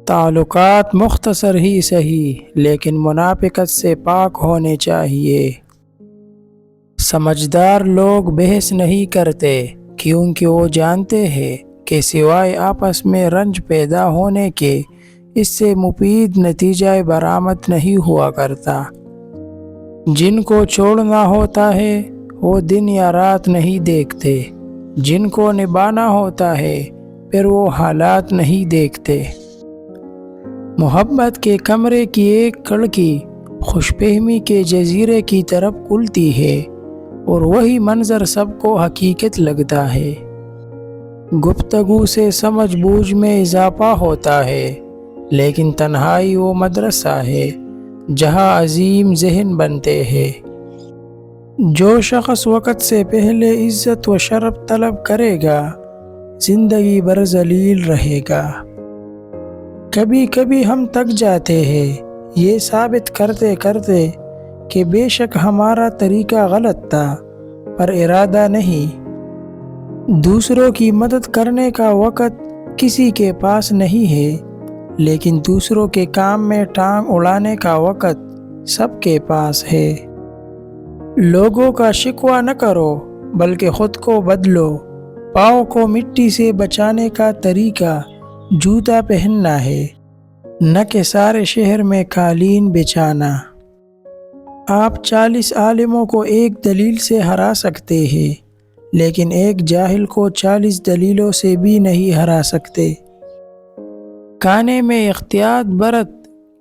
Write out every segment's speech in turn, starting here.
تعلقات مختصر ہی صحیح لیکن منافقت سے پاک ہونے چاہیے۔ سمجھدار لوگ بحث نہیں کرتے کیونکہ وہ جانتے ہیں کہ سوائے آپس میں رنج پیدا ہونے کے اس سے مفید نتیجہ برآمد نہیں ہوا کرتا۔ جن کو چھوڑنا ہوتا ہے وہ دن یا رات نہیں دیکھتے، جن کو نبھانا ہوتا ہے پھر وہ حالات نہیں دیکھتے۔ محبت کے کمرے کی ایک کھڑکی خوش فہمی کے جزیرے کی طرف کھلتی ہے اور وہی منظر سب کو حقیقت لگتا ہے۔ گفتگو سے سمجھ بوجھ میں اضافہ ہوتا ہے، لیکن تنہائی وہ مدرسہ ہے جہاں عظیم ذہن بنتے ہیں۔ جو شخص وقت سے پہلے عزت و شرف طلب کرے گا زندگی بھر ذلیل رہے گا۔ کبھی کبھی ہم تک جاتے ہیں یہ ثابت کرتے کرتے کہ بے شک ہمارا طریقہ غلط تھا، پر ارادہ نہیں۔ دوسروں کی مدد کرنے کا وقت کسی کے پاس نہیں ہے، لیکن دوسروں کے کام میں ٹانگ اڑانے کا وقت سب کے پاس ہے۔ لوگوں کا شکوہ نہ کرو بلکہ خود کو بدلو۔ پاؤں کو مٹی سے بچانے کا طریقہ جوتا پہننا ہے، نہ کہ سارے شہر میں قالین بچھانا۔ آپ 40 عالموں کو ایک دلیل سے ہرا سکتے ہیں، لیکن ایک جاہل کو 40 دلیلوں سے بھی نہیں ہرا سکتے۔ کھانے میں احتیاط برت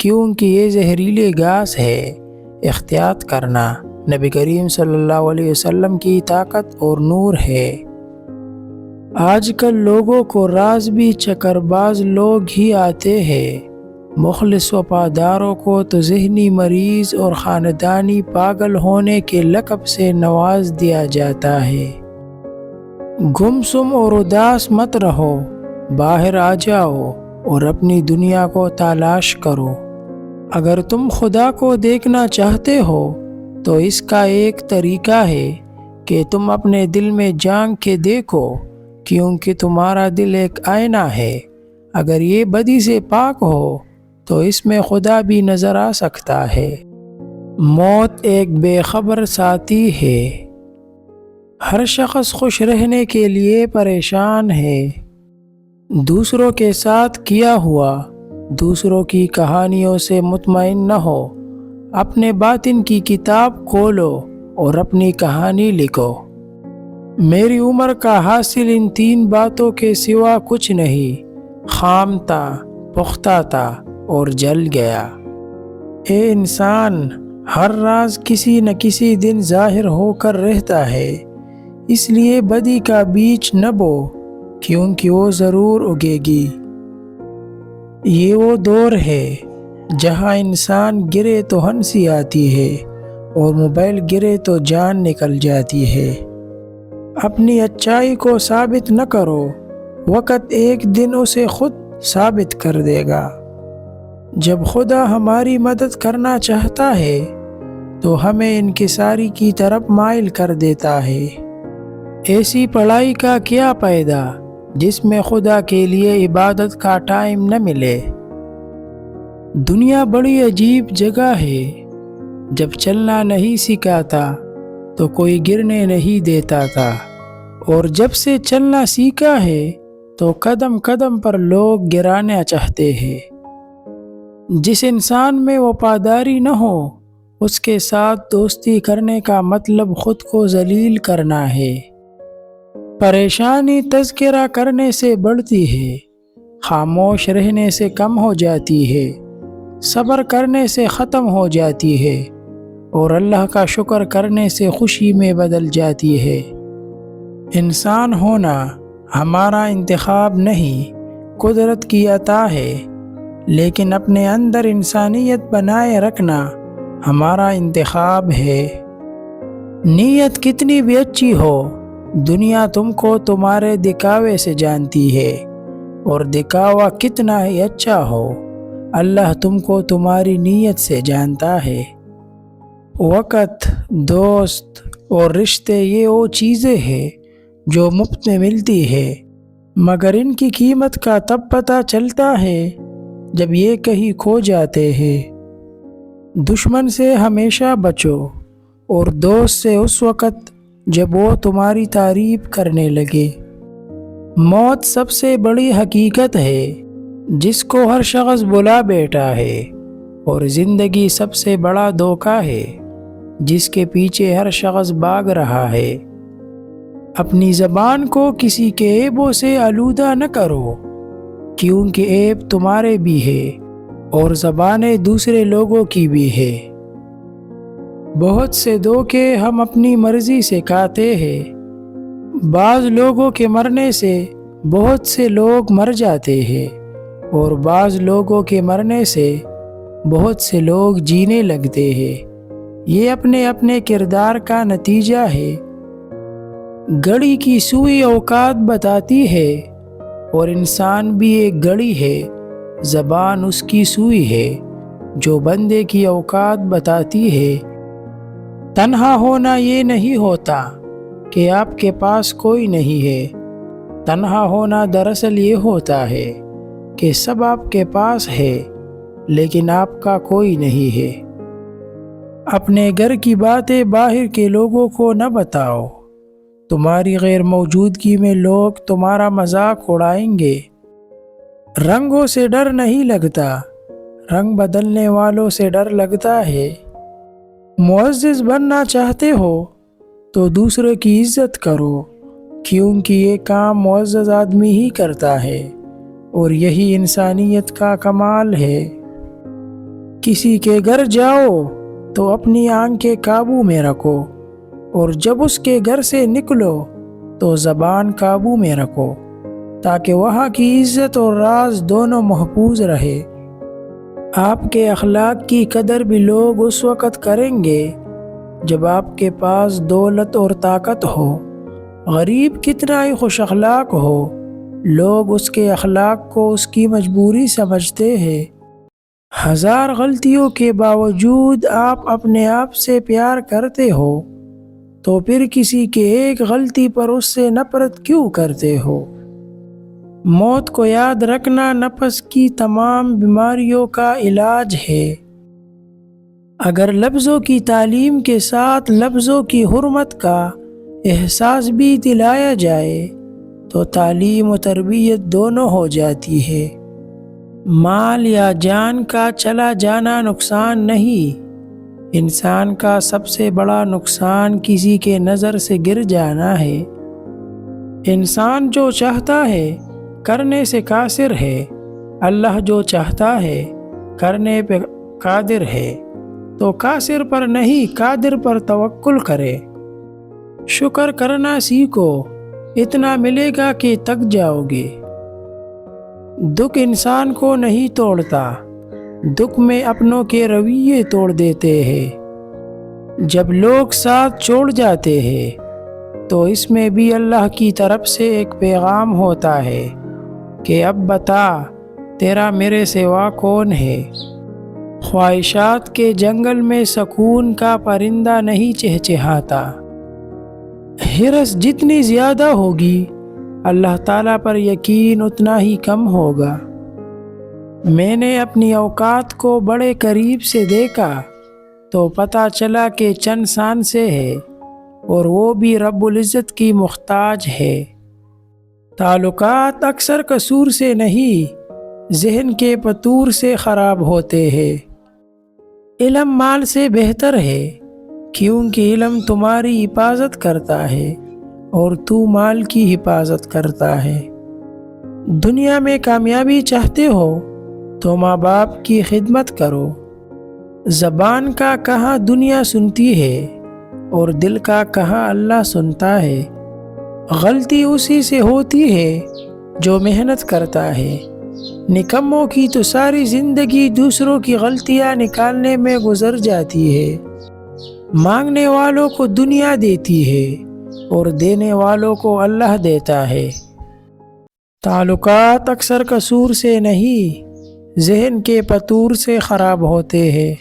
کیونکہ یہ زہریلے گھاس ہے۔ احتیاط کرنا نبی کریم صلی اللہ علیہ وسلم کی طاقت اور نور ہے۔ آج کل لوگوں کو راز بھی چکر باز لوگ ہی آتے ہیں، مخلص وفاداروں کو تو ذہنی مریض اور خاندانی پاگل ہونے کے لقب سے نواز دیا جاتا ہے۔ گم سم اور اداس مت رہو، باہر آ جاؤ اور اپنی دنیا کو تلاش کرو۔ اگر تم خدا کو دیکھنا چاہتے ہو تو اس کا ایک طریقہ ہے کہ تم اپنے دل میں جھانک کے دیکھو، کیونکہ تمہارا دل ایک آئینہ ہے۔ اگر یہ بدی سے پاک ہو تو اس میں خدا بھی نظر آ سکتا ہے۔ موت ایک بے خبر ساتھی ہے۔ ہر شخص خوش رہنے کے لیے پریشان ہے۔ دوسروں کے ساتھ کیا ہوا دوسروں کی کہانیوں سے مطمئن نہ ہو۔ اپنے باطن کی کتاب کھولو اور اپنی کہانی لکھو۔ میری عمر کا حاصل ان 3 باتوں کے سوا کچھ نہیں، خام تھا، پختہ تھا اور جل گیا۔ اے انسان، ہر راز کسی نہ کسی دن ظاہر ہو کر رہتا ہے، اس لیے بدی کا بیج نہ بو کیونکہ وہ ضرور اگے گی۔ یہ وہ دور ہے جہاں انسان گرے تو ہنسی آتی ہے اور موبائل گرے تو جان نکل جاتی ہے۔ اپنی اچائی کو ثابت نہ کرو، وقت ایک دن اسے خود ثابت کر دے گا۔ جب خدا ہماری مدد کرنا چاہتا ہے تو ہمیں انکساری کی طرف مائل کر دیتا ہے۔ ایسی پڑھائی کا کیا فائدہ جس میں خدا کے لیے عبادت کا ٹائم نہ ملے۔ دنیا بڑی عجیب جگہ ہے، جب چلنا نہیں سکھاتا تو کوئی گرنے نہیں دیتا تھا، اور جب سے چلنا سیکھا ہے تو قدم قدم پر لوگ گرانا چاہتے ہیں۔ جس انسان میں وفاداری نہ ہو اس کے ساتھ دوستی کرنے کا مطلب خود کو ذلیل کرنا ہے۔ پریشانی تذکرہ کرنے سے بڑھتی ہے، خاموش رہنے سے کم ہو جاتی ہے، صبر کرنے سے ختم ہو جاتی ہے، اور اللہ کا شکر کرنے سے خوشی میں بدل جاتی ہے۔ انسان ہونا ہمارا انتخاب نہیں، قدرت کی عطا ہے، لیکن اپنے اندر انسانیت بنائے رکھنا ہمارا انتخاب ہے۔ نیت کتنی بھی اچھی ہو، دنیا تم کو تمہارے دکھاوے سے جانتی ہے، اور دکھاوا کتنا ہی اچھا ہو، اللہ تم کو تمہاری نیت سے جانتا ہے۔ وقت، دوست اور رشتے یہ وہ چیزیں ہیں جو مفت میں ملتی ہے، مگر ان کی قیمت کا تب پتہ چلتا ہے جب یہ کہیں کھو جاتے ہیں۔ دشمن سے ہمیشہ بچو اور دوست سے اس وقت جب وہ تمہاری تعریف کرنے لگے۔ موت سب سے بڑی حقیقت ہے جس کو ہر شخص بلا بیٹھا ہے، اور زندگی سب سے بڑا دھوکہ ہے جس کے پیچھے ہر شخص بھاگ رہا ہے۔ اپنی زبان کو کسی کے عیبوں سے آلودہ نہ کرو، کیونکہ عیب تمہارے بھی ہے اور زبانیں دوسرے لوگوں کی بھی ہے۔ بہت سے دھوکے ہم اپنی مرضی سے کھاتے ہیں۔ بعض لوگوں کے مرنے سے بہت سے لوگ مر جاتے ہیں، اور بعض لوگوں کے مرنے سے بہت سے لوگ جینے لگتے ہیں۔ یہ اپنے اپنے کردار کا نتیجہ ہے۔ گھڑی کی سوئی اوقات بتاتی ہے، اور انسان بھی ایک گھڑی ہے، زبان اس کی سوئی ہے جو بندے کی اوقات بتاتی ہے۔ تنہا ہونا یہ نہیں ہوتا کہ آپ کے پاس کوئی نہیں ہے، تنہا ہونا دراصل یہ ہوتا ہے کہ سب آپ کے پاس ہے لیکن آپ کا کوئی نہیں ہے۔ اپنے گھر کی باتیں باہر کے لوگوں کو نہ بتاؤ، تمہاری غیر موجودگی میں لوگ تمہارا مذاق اڑائیں گے۔ رنگوں سے ڈر نہیں لگتا، رنگ بدلنے والوں سے ڈر لگتا ہے۔ معزز بننا چاہتے ہو تو دوسروں کی عزت کرو، کیونکہ یہ کام معزز آدمی ہی کرتا ہے، اور یہی انسانیت کا کمال ہے۔ کسی کے گھر جاؤ تو اپنی آنکھیں قابو میں رکھو، اور جب اس کے گھر سے نکلو تو زبان قابو میں رکھو، تاکہ وہاں کی عزت اور راز دونوں محفوظ رہے۔ آپ کے اخلاق کی قدر بھی لوگ اس وقت کریں گے جب آپ کے پاس دولت اور طاقت ہو۔ غریب کتنا ہی خوش اخلاق ہو، لوگ اس کے اخلاق کو اس کی مجبوری سمجھتے ہیں۔ ہزار غلطیوں کے باوجود آپ اپنے آپ سے پیار کرتے ہو، تو پھر کسی کے ایک غلطی پر اس سے نفرت کیوں کرتے ہو؟ موت کو یاد رکھنا نفس کی تمام بیماریوں کا علاج ہے۔ اگر لفظوں کی تعلیم کے ساتھ لفظوں کی حرمت کا احساس بھی دلایا جائے تو تعلیم و تربیت دونوں ہو جاتی ہے۔ مال یا جان کا چلا جانا نقصان نہیں، انسان کا سب سے بڑا نقصان کسی کے نظر سے گر جانا ہے۔ انسان جو چاہتا ہے کرنے سے قاصر ہے، اللہ جو چاہتا ہے کرنے پہ قادر ہے، تو قاصر پر نہیں قادر پر توکل کرے۔ شکر کرنا سیکھو، اتنا ملے گا کہ تک جاؤ گے۔ دکھ انسان کو نہیں توڑتا، دکھ میں اپنوں کے رویے توڑ دیتے ہیں۔ جب لوگ ساتھ چھوڑ جاتے ہیں تو اس میں بھی اللہ کی طرف سے ایک پیغام ہوتا ہے کہ اب بتا تیرا میرے سوا کون ہے۔ خواہشات کے جنگل میں سکون کا پرندہ نہیں چہچہاتا۔ ہرس جتنی زیادہ ہوگی اللہ تعالیٰ پر یقین اتنا ہی کم ہوگا۔ میں نے اپنی اوقات کو بڑے قریب سے دیکھا تو پتہ چلا کہ چند سان سے ہے، اور وہ بھی رب العزت کی محتاج ہے۔ تعلقات اکثر قصور سے نہیں، ذہن کے فطور سے خراب ہوتے ہیں۔ علم مال سے بہتر ہے، کیونکہ علم تمہاری حفاظت کرتا ہے اور تو مال کی حفاظت کرتا ہے۔ دنیا میں کامیابی چاہتے ہو تو ماں باپ کی خدمت کرو۔ زبان کا کہاں دنیا سنتی ہے اور دل کا کہاں اللہ سنتا ہے۔ غلطی اسی سے ہوتی ہے جو محنت کرتا ہے، نکموں کی تو ساری زندگی دوسروں کی غلطیاں نکالنے میں گزر جاتی ہے۔ مانگنے والوں کو دنیا دیتی ہے اور دینے والوں کو اللہ دیتا ہے۔ تعلقات اکثر قصور سے نہیں، ذہن کے فطور سے خراب ہوتے ہیں۔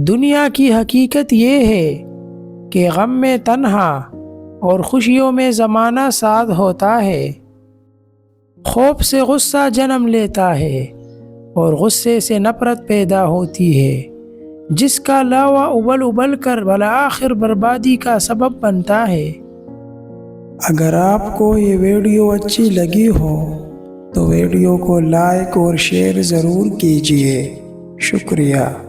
دنیا کی حقیقت یہ ہے کہ غم میں تنہا اور خوشیوں میں زمانہ ساتھ ہوتا ہے۔ خوف سے غصہ جنم لیتا ہے اور غصے سے نفرت پیدا ہوتی ہے، جس کا لاوا ابل ابل کر بالآخر بربادی کا سبب بنتا ہے۔ اگر آپ کو یہ ویڈیو اچھی لگی ہو تو ویڈیو کو لائک اور شیئر ضرور کیجیے۔ شکریہ۔